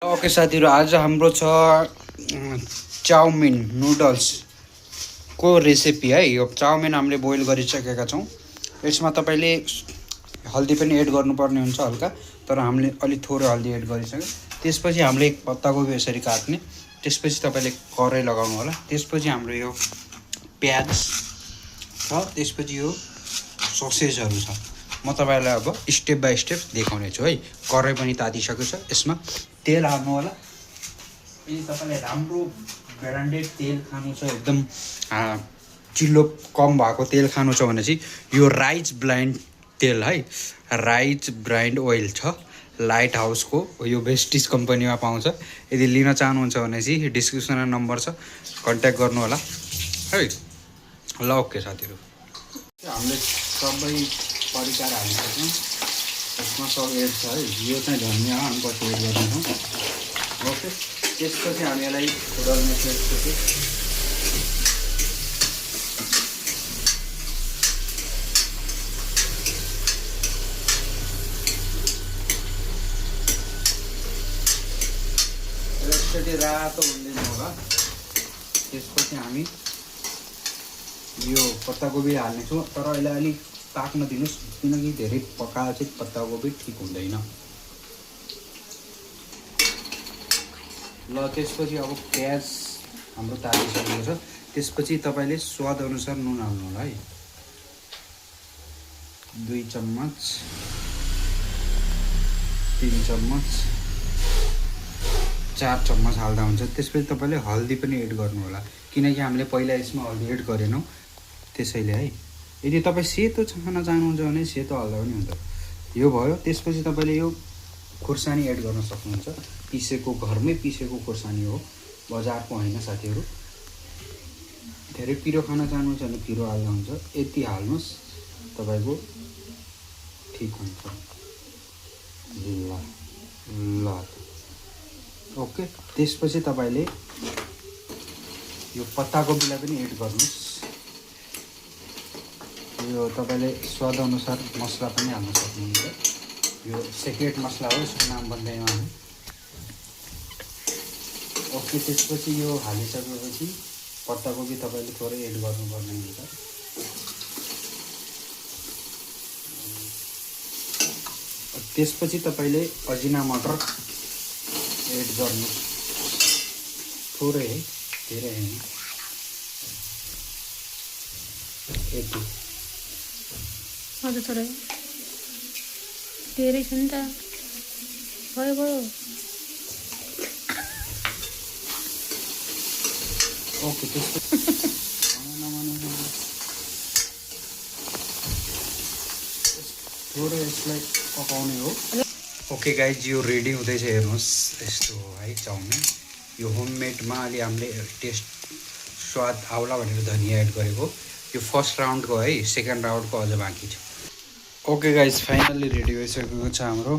Okay साथीहरु, आज हाम्रो छ चाउमिन नुडल्स को रेसिपी है। यो चाउमिन हामीले बोइल गरिसकेका छौं। यसमा तपाईले हल्दी पनि एड गर्नुपर्ने हुन्छ हल्का, तर हामीले अलि थोरै हल्दी एड गरिसक्यौं। त्यसपछि हामीले पत्ताकोबी यसरी काट्ने, त्यसपछि तपाईले कराई लगाउनु होला। त्यसपछि हाम्रो यो प्याज छ, त्यसपछि यो ससेजहरु छ। म तपाईलाई अब स्टेप बाइ स्टेप देखाउने छु है। कराई पनि तातिसकेको छ, यसमा तेल हाल्नु होला। यदि तपाईलाई राम्रो ब्रान्डेड तेल खानु छ, एकदम चिल्लो कम भएको तेल खानु छ भने चाहिँ यो राइज ब्रान्ड तेल है, राइज ब्रान्ड ओइल छ, लाइट हाउसको। यो बेस्टिज कम्पनीमा पाउँछ। यदि लिन चाहनुहुन्छ भने चाहिँ डिस्क्रिप्सनमा नम्बर छ, कन्ट्याक्ट गर्नु होला है। ल ओके साथीहरु, हामीले सबै परिकार हालिसक्यौँ। यसमा सब एड छ है। यो चाहिँ धनिया अनि पछि एड गर्नेछौँ। ओके, त्यसपछि हामी यसलाई डल्ने त्यसपछि यसरी रातो हुँदैन होला। त्यसपछि हामी यो पत्ताकोबी हाल्नेछौँ, तर अहिले अलिक पाक्न दिनुस्, किनकि धेरै पकाए चाहिँ पत्ताकोबी ठिक हुँदैन। ल त्यसपछि अब प्याज हाम्रो तातिसकेको छ। त्यसपछि तपाईले स्वाद अनुसार नुन हाल्नु होला है। 2 चम्मच, 3 चम्मच, 4 चम्मच हाल्दा हुन्छ। त्यसपछि तपाईले हल्दी पनि एड गर्नु होला, किनकि हामीले पहिला यसमा हल्दी एड गरेनौँ, त्यसैले है। यदि तपाईँ सेतो खान चाहनुहुन्छ भने सेतो हाल्दा पनि हुन्छ। यो भयो। त्यसपछि तपाईले यो खुर्सानी एड गर्न सक्नुहुन्छ। पिसेको, घरमै पिसेको खुर्सानी हो, बजारको होइन साथीहरु। धेरै पिरो खान चाहनुहुन्छ भने पिरो हाल्दा हुन्छ। यति हाल्नुस्, तपाईको ठीक हुन्छ। ल ल ओके, त्यसपछि तपाईले यो पत्ताकोबीलाई पनि एड गर्नुस्। यो तपाईले स्वाद अनुसार मसला पनि हाल्न सक्नुहुन्छ। यो सिक्रेट मसला हो, यसको नाम भन्दैमा हामी। ओके, त्यसपछि यो हालिसकेपछि पत्ताकोबी तपाईले थोरै एड गर्नुपर्ने हुन्छ। त्यसपछि तपाईले अजिना मटर एड गर्नु, थोरै है, धेरै हैन, यति। हजुर थोरै धेरै छ नि त, भयो भयो। ओके, त्यसपछि थोरै यसलाई पकाउने हो। ओके गाइज, यो रेडी हुँदैछ, हेर्नुहोस्। यस्तो हो है चाउमिन। यो होममेडमा अलि हामीले टेस्ट स्वाद आउला भनेर धनिया एड गरेको। यो फर्स्ट राउन्डको है, सेकेन्ड राउन्डको अझ बाँकी छ। ओके गाइज, फाइनल्ली रेडी भइसकेको छ हाम्रो।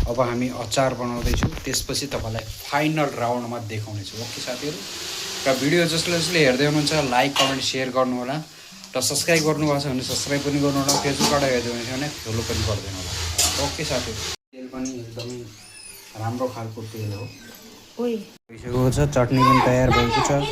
अब हामी अचार बनाउँदैछौँ, त्यसपछि तपाईँलाई फाइनल राउन्डमा देखाउनेछु। ओके साथीहरू, र भिडियो जसले हेर्दै हुनुहुन्छ लाइक कमेन्ट सेयर गर्नु होला, र सब्सक्राइब गर्नुभएको छ भने सब्सक्राइब पनि गर्नु होला। फेसबुकबाट हेर्दै हुनुहुन्छ भने फलो पनि गरिदिनु होला। ओके साथीहरू, तेल पनि एकदमै राम्रो खालको तेल हो। ओइ भइसकेको छ, चटनी पनि तयार भएको छ।